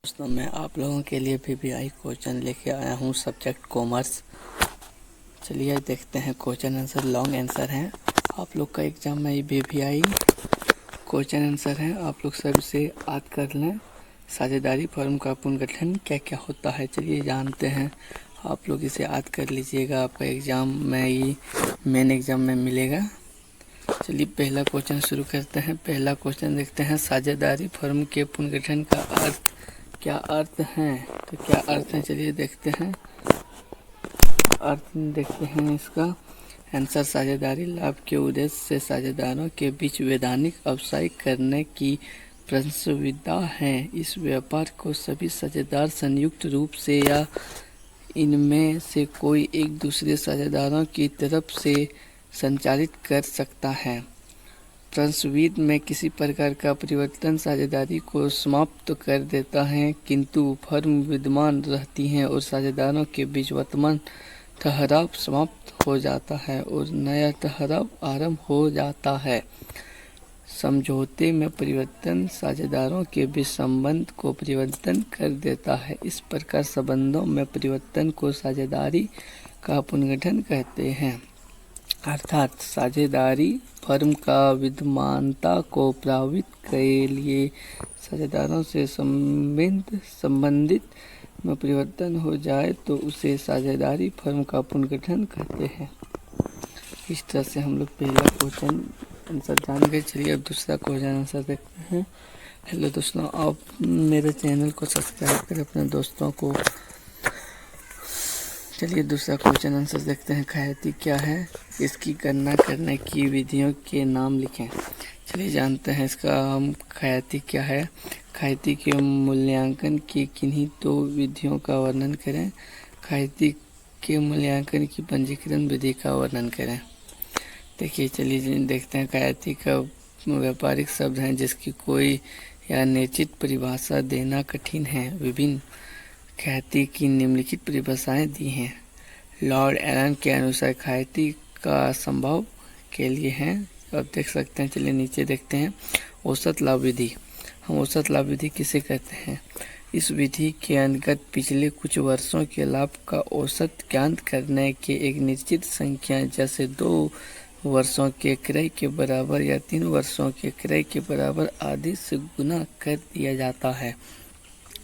दोस्तों, मैं आप लोगों के लिए पीपीआई क्वेश्चन लेके आया हूँ सब्जेक्ट कॉमर्स। चलिए देखते हैं क्वेश्चन आंसर। लॉन्ग आंसर है आप लोग का एग्जाम में। ये पीपीआई क्वेश्चन आंसर है, आप लोग सब इसे याद कर लें। साझेदारी फर्म का पुनर्गठन क्या क्या होता है, चलिए जानते हैं। आप लोग इसे याद कर लीजिएगा, आपका एग्ज़ाम में ही मेन एग्ज़ाम में मिलेगा। चलिए पहला क्वेश्चन शुरू करते हैं। पहला क्वेश्चन देखते हैं, साझेदारी फर्म के पुनर्गठन का अर्थ क्या अर्थ हैं। तो क्या अर्थ है, चलिए देखते हैं। अर्थ देखते हैं इसका आंसर। साझेदारी लाभ के उद्देश्य से साझेदारों के बीच वैधानिक व्यवसाय करने की प्रसुविधा है। इस व्यापार को सभी साझेदार संयुक्त रूप से या इनमें से कोई एक दूसरे साझेदारों की तरफ से संचालित कर सकता है। प्रसुविधा में किसी प्रकार का परिवर्तन साझेदारी को समाप्त कर देता है, किंतु फर्म विद्यमान रहती है और साझेदारों के बीच वर्तमान ठहराव समाप्त हो जाता है और नया ठहराव आरंभ हो जाता है। समझौते में परिवर्तन साझेदारों के बीच संबंध को परिवर्तन कर देता है। इस प्रकार संबंधों में परिवर्तन को साझेदारी का पुनर्गठन कहते हैं। अर्थात साझेदारी फर्म का विद्यमानता को प्रभावित के लिए साझेदारों से संबंधित में परिवर्तन हो जाए तो उसे साझेदारी फर्म का पुनर्गठन कहते हैं। इस तरह से हम लोग पहला क्वेश्चन आंसर जान गए। चलिए अब दूसरा क्वेश्चन आंसर देखते हैं। हेलो दोस्तों, आप मेरे चैनल को सब्सक्राइब करें अपने दोस्तों को। चलिए दूसरा क्वेश्चन आंसर देखते हैं। ख्याति क्या है, इसकी गणना करने की विधियों के नाम लिखें। चलिए जानते हैं इसका हम ख्याति क्या है। ख्याति के मूल्यांकन की किन्हीं दो विधियों का वर्णन करें। ख्याति के मूल्यांकन की पंजीकरण विधि का वर्णन करें। देखिए चलिए देखते हैं। ख्याति का व्यापारिक शब्द है जिसकी कोई या निश्चित परिभाषा देना कठिन है। विभिन्न ख्याति की निम्नलिखित परिभाषाएं दी हैं। लॉर्ड एलन के अनुसार ख्याति का संभव के लिए है। अब देख सकते हैं। चलिए नीचे देखते हैं। औसत लाभ विधि। हम औसत लाभ विधि किसे कहते हैं। इस विधि के अंतर्गत पिछले कुछ वर्षों के लाभ का औसत ज्ञात करने के एक निश्चित संख्या जैसे 2 वर्षों के क्रय के बराबर या 3 वर्षों के क्रय के बराबर आदि से गुना कर दिया जाता है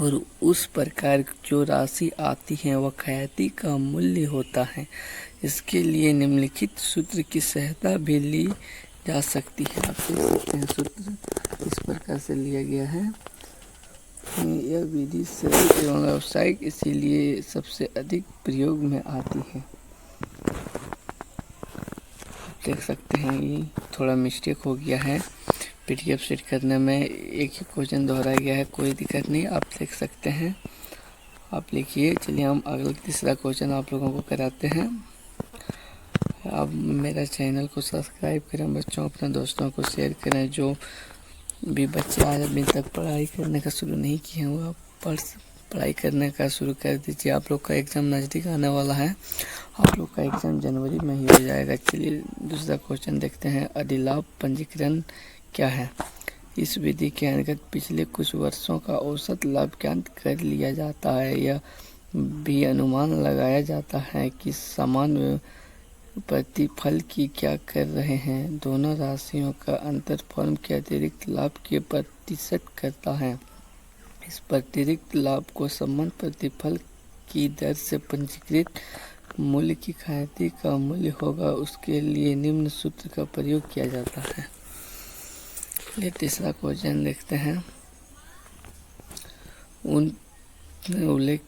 और उस प्रकार जो राशि आती है वह ख्याति का मूल्य होता है। इसके लिए निम्नलिखित सूत्र की सहायता भी ली जा सकती है। आप देख सकते हैं सूत्र इस प्रकार से लिया गया है। यह विधि सरल एवं व्यावसायिक इसीलिए सबसे अधिक प्रयोग में आती है। देख सकते हैं ये थोड़ा मिस्टेक हो गया है पीडीएफ सेट करने में, एक ही क्वेश्चन दोहराया गया है। कोई दिक्कत नहीं, आप देख सकते हैं, आप लिखिए। चलिए हम अगला तीसरा क्वेश्चन आप लोगों को कराते हैं। आप मेरा चैनल को सब्सक्राइब करें, बच्चों अपने दोस्तों को शेयर करें। जो भी बच्चे आज अभी तक पढ़ाई करने का शुरू नहीं किए हैं वो पढ़ाई करने का शुरू कर दीजिए। आप लोग का एग्ज़ाम नज़दीक आने वाला है। आप लोग का एग्ज़ाम जनवरी में ही हो जाएगा। चलिए दूसरा क्वेश्चन देखते हैं। अधिलाभ पंजीकरण क्या है। इस विधि के अंतर्गत पिछले कुछ वर्षों का औसत लाभ ज्ञात कर लिया जाता है। यह भी अनुमान लगाया जाता है कि समान प्रतिफल की क्या कर रहे हैं। दोनों राशियों का अंतर फर्म के अतिरिक्त लाभ के प्रतिशत करता है। इस अतिरिक्त लाभ को समान प्रतिफल की दर से पंजीकृत मूल्य की ख्याति का मूल्य होगा, उसके लिए निम्न सूत्र का प्रयोग किया जाता है। ये तीसरा क्वेश्चन देखते हैं। उन उल्लेख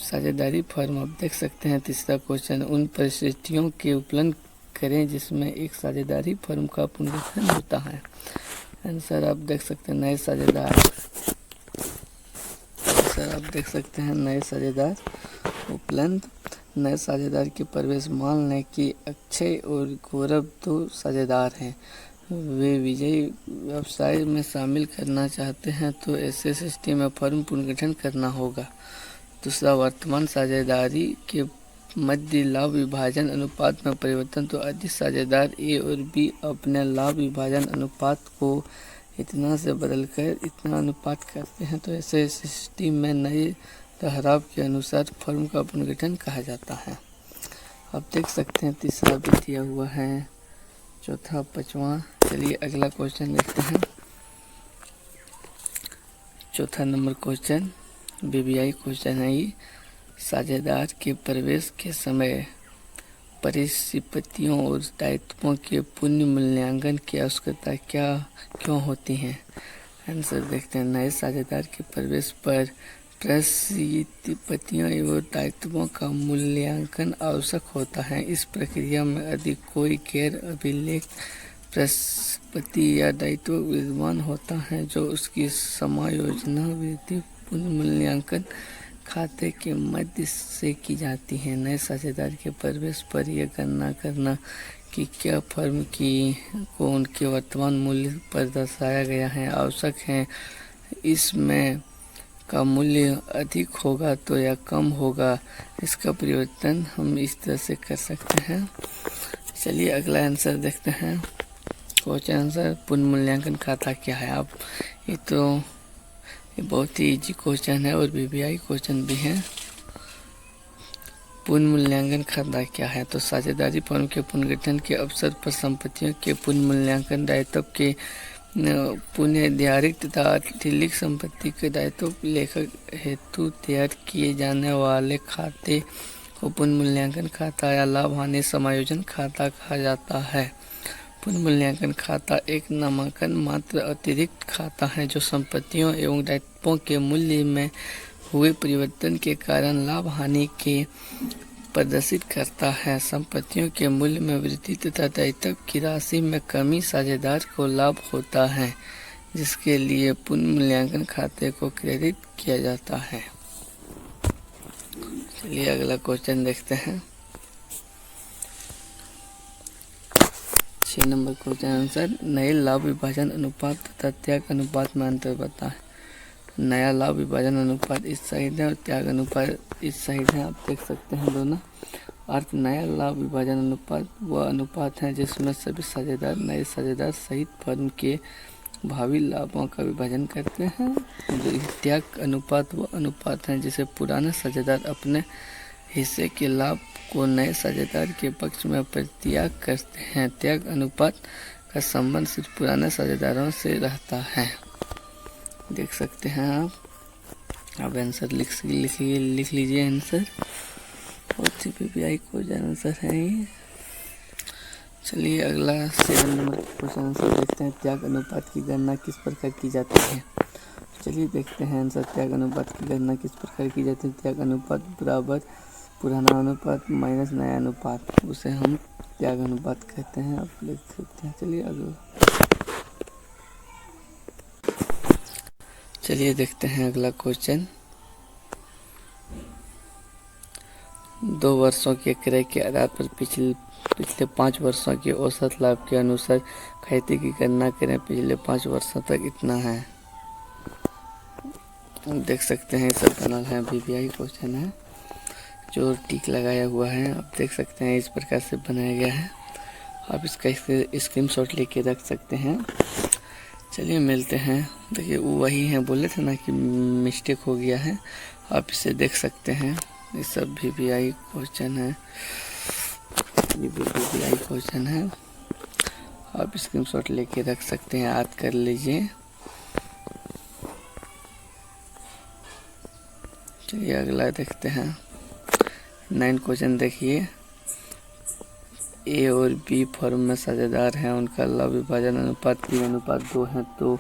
साझेदारी फर्म, आप देख सकते हैं तीसरा क्वेश्चन। उन परिस्थितियों के उपलब्ध करें जिसमें एक साझेदारी फर्म का पुनर्गठन होता है। आंसर आप देख सकते हैं नए साझेदार। सर आप देख सकते हैं नए साझेदार उपलब्ध। नए साझेदार के प्रवेश। मान लें कि अक्षय और गौरव 2 साझेदार हैं। वे विजयी व्यवसाय में शामिल करना चाहते हैं तो ऐसे स्थिति में फर्म पुनर्गठन करना होगा। दूसरा, वर्तमान साझेदारी के मध्य लाभ विभाजन अनुपात में परिवर्तन। तो अधिक साझेदार ए और बी अपने लाभ विभाजन अनुपात को इतना से बदलकर इतना अनुपात करते हैं तो ऐसे स्थिति में नए ठहराव के अनुसार फॉर्म का पुनर्गठन कहा जाता है। अब देख सकते हैं तीसरा भी दिया हुआ है, चौथा, पांचवा। चलिए अगला क्वेश्चन देखते हैं। चौथा नंबर क्वेश्चन बीबीआई क्वेश्चन है ये। साझेदार के प्रवेश के समय परिसंपत्तियों और दायित्वों के पुनः मूल्यांकन की आवश्यकता क्यों होती है? आंसर देखते हैं। नए साझेदार के प्रवेश पर परिसंपत्तियों एवं दायित्वों का मूल्यांकन आवश्यक होता है। इस प्रक्रिया में यदि कोई गैर अभिलेख परिसंपत्ति या दायित्व विद्यमान होता है जो उसकी समायोजन वृद्धि पुनः मूल्यांकन खाते के मध्य से की जाती है। नए साझेदार के प्रवेश पर यह गणना करना कि क्या फर्म को उनके वर्तमान मूल्य पर दर्शाया गया है आवश्यक है। इसमें का मूल्य अधिक होगा तो या कम होगा, इसका परिवर्तन हम इस तरह से कर सकते हैं। चलिए अगला आंसर देखते हैं। क्वेश्चन आंसर, पुनः मूल्यांकन खाता क्या है? आप ये बहुत ही इजी क्वेश्चन है और बीबीआई क्वेश्चन भी है। पुनः मूल्यांकन खाता क्या है? तो साझेदारी फर्म के पुनर्गठन के अवसर पर संपत्तियों के पुनः मूल्यांकन, दायित्व के पुनर्निर्धारित तथा अतिरिक्त संपत्ति के दायित्व लेखक हेतु तैयार किए जाने वाले खाते को पुनः मूल्यांकन खाता या लाभ हानि समायोजन खाता कहा जाता है। पुनः मूल्यांकन खाता एक नामांकन मात्र अतिरिक्त खाता है जो संपत्तियों एवं दायित्वों के मूल्य में हुए परिवर्तन के कारण लाभ हानि के प्रदर्शित करता है। संपत्तियों के मूल्य में वृद्धि तथा दायित्व की राशि में कमी साझेदार को लाभ होता है, जिसके लिए पुनः मूल्यांकन खाते को क्रेडिट किया जाता है। चलिए अगला क्वेश्चन देखते हैं। 6 नंबर क्वेश्चन आंसर, नए लाभ विभाजन अनुपात तथा त्याग अनुपात में अंतर बताएं। नया लाभ विभाजन अनुपात इस साइड है और त्याग अनुपात इस साइड है। आप देख सकते हैं दोनों अर्थ। नया लाभ विभाजन अनुपात वह अनुपात है जिसमें सभी साझेदार नए साझेदार सहित फर्म के भावी लाभों का विभाजन करते हैं। त्याग अनुपात वह अनुपात है जिसे पुराने साझेदार अपने हिस्से के लाभ को नए साझेदार के पक्ष में परित्याग करते हैं। त्याग अनुपात का संबंध सिर्फ पुराने साझेदारों से रहता है। देख सकते हैं आप। अब आंसर लिख लीजिए आंसर। और बीबीआई को आंसर है ये। चलिए अगला 7 नंबर क्वेश्चन आंसर देखते हैं। त्याग अनुपात की गणना किस प्रकार की जाती है? चलिए देखते हैं आंसर। त्याग अनुपात की गणना किस प्रकार की जाती है? त्याग अनुपात बराबर पुराना अनुपात माइनस नया अनुपात, उसे हम त्याग अनुपात कहते हैं। आप लिख सकते हैं। चलिए अगला, चलिए देखते हैं अगला क्वेश्चन। 2 वर्षों के क्रय के आधार पर पिछले 5 वर्षों के औसत लाभ के अनुसार खाते की गणना करें। पिछले 5 वर्षों तक इतना है। देख सकते हैं सब बनल है। बीबीआई क्वेश्चन है जो टिक लगाया हुआ है। आप देख सकते हैं इस प्रकार से बनाया गया है। आप इसका स्क्रीनशॉट लेके रख सकते हैं। चलिए मिलते हैं। देखिए वो वही है, बोले थे ना कि मिस्टेक हो गया है। आप इसे देख सकते हैं। ये सब बीबीआई क्वेश्चन है। ये बीबीआई क्वेश्चन है। आप स्क्रीनशॉट लेके रख सकते हैं, याद कर लीजिए। चलिए अगला देखते हैं। 9 क्वेश्चन देखिए। ए और बी फर्म में साझेदार हैं, उनका लाभ विभाजन अनुपात 3:2 है, तो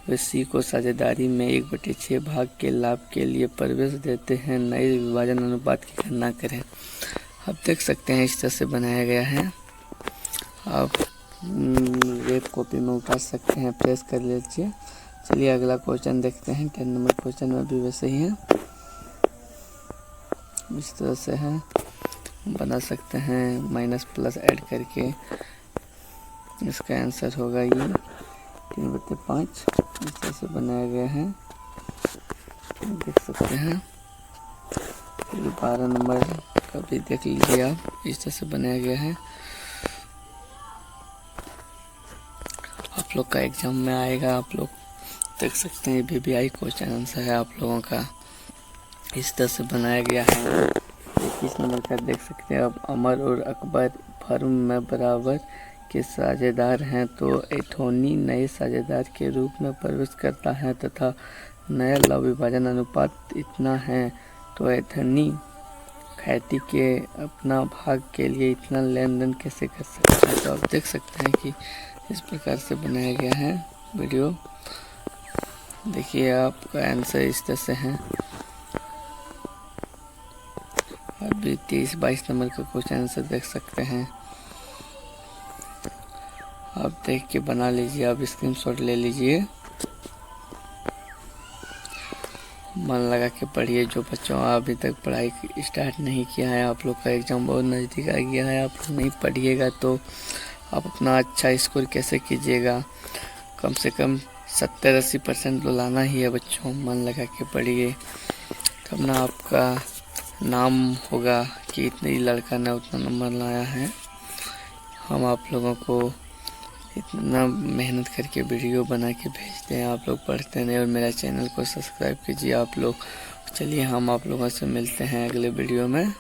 वे सी को साझेदारी में 1/6 भाग के लाभ के लिए प्रवेश देते हैं। नए विभाजन अनुपात की गणना करें। आप देख सकते हैं इस तरह से बनाया गया है। आप रेड कॉपी में उतार सकते हैं, प्रेस कर लीजिए। चलिए अगला क्वेश्चन देखते हैं। 10 नंबर क्वेश्चन में भी वैसे ही है, इस तरह से है, बना सकते हैं माइनस प्लस ऐड करके। इसका आंसर होगा ये 3/5। इस तरह से बनाया गया है, देख सकते हैं। 12 नंबर का भी देख लीजिए आप, इस तरह से बनाया गया है। आप लोग लोग का एग्जाम में आएगा। आप लोग देख सकते हैं VVI क्वेश्चन आंसर है आप लोगों का, इस तरह से बनाया गया है। 21 नंबर का देख सकते हैं। अब अमर और अकबर फर्म में बराबर के साझेदार हैं, तो एंथोनी नए साझेदार के रूप में प्रवेश करता है तथा नया लाभ विभाजन अनुपात इतना है, तो एंथोनी खैती के अपना भाग के लिए इतना लेन देन कैसे कर सकता है। तो आप देख सकते हैं कि इस प्रकार से बनाया गया है वीडियो। देखिए आपका आंसर इस तरह से है। अभी 23-22 नंबर का क्वेश्चन आंसर देख सकते हैं। आप देख के बना लीजिए, आप स्क्रीनशॉट ले लीजिए, मन लगा के पढ़िए। जो बच्चों अभी तक पढ़ाई स्टार्ट नहीं किया है, आप लोग का एग्ज़ाम बहुत नज़दीक आ गया है, आप लोग नहीं पढ़िएगा तो आप अपना अच्छा स्कोर कैसे कीजिएगा। कम से कम 70-80% तो लाना ही है बच्चों, मन लगा के पढ़िए, तब ना आपका नाम होगा कि इतने लड़का ने उतना नंबर लाया है। हम आप लोगों को इतना मेहनत करके वीडियो बना के भेजते हैं, आप लोग पढ़ते नहीं और मेरा चैनल को सब्सक्राइब कीजिए आप लोग। चलिए हम आप लोगों से मिलते हैं अगले वीडियो में।